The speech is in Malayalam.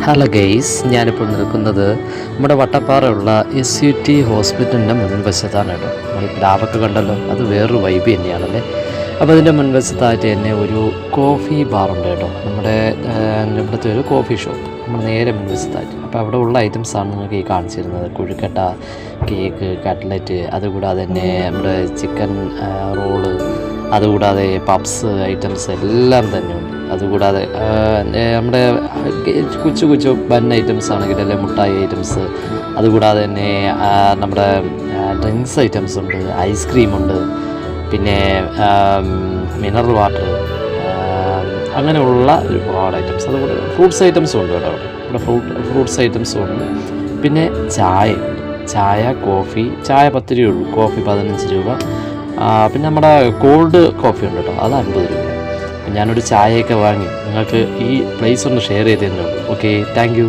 ഹലോ ഗെയ്സ്, ഞാനിപ്പോൾ നിൽക്കുന്നത് നമ്മുടെ വട്ടപ്പാറയുള്ള SUT ഹോസ്പിറ്റലിൻ്റെ മുൻവശത്താണ് കേട്ടോ. നമ്മൾ ഈ പ്ലാവൊക്കെ കണ്ടല്ലോ, അത് വേറൊരു വൈബ് തന്നെയാണല്ലേ. അപ്പോൾ അതിൻ്റെ മുൻവശത്തായിട്ട് തന്നെ ഒരു കോഫി ബാറുണ്ട് കേട്ടോ. ഇവിടുത്തെ ഒരു കോഫി ഷോപ്പ് നമ്മൾ നേരെ മുൻവശത്തായിട്ട്. അപ്പോൾ അവിടെ ഉള്ള ഐറ്റംസാണ് നിങ്ങൾക്ക് ഈ കാണിച്ചിരുന്നത്. കൊഴുക്കട്ട, കേക്ക്, കട്ട്ലറ്റ്, അതുകൂടാതെ തന്നെ നമ്മുടെ ചിക്കൻ റോള്, അതുകൂടാതെ പപ്സ് ഐറ്റംസ് എല്ലാം തന്നെ ഉണ്ട്. അതുകൂടാതെ നമ്മുടെ കൊച്ചു കൊച്ചു ബൺ ഐറ്റംസ് ആണെങ്കിൽ അല്ലെ മുട്ടായി ഐറ്റംസ്, അതുകൂടാതെ തന്നെ നമ്മുടെ ഡ്രിങ്ക്സ് ഐറ്റംസ് ഉണ്ട്, ഐസ്ക്രീമുണ്ട്, പിന്നെ മിനറൽ വാട്ടർ, അങ്ങനെയുള്ള ഒരുപാട് ഐറ്റംസ്. അതുകൂടെ ഫ്രൂട്ട്സ് ഐറ്റംസും ഉണ്ട് കേട്ടോ. അവിടെ ഫ്രൂട്ട്സ് ഐറ്റംസും ഉണ്ട്. പിന്നെ ചായ, കോഫി. ചായ 10 രൂപയുള്ളൂ, കോഫി 15 രൂപ. പിന്നെ നമ്മുടെ കോൾഡ് കോഫി ഉണ്ട് കേട്ടോ, അത് 50 രൂപ. ഞാനൊരു ചായയൊക്കെ വാങ്ങി നിങ്ങൾക്ക് ഈ പ്ലേസ് ഒന്ന് ഷെയർ ചെയ്ത് തരുന്നുള്ളൂ. Okay, thank you.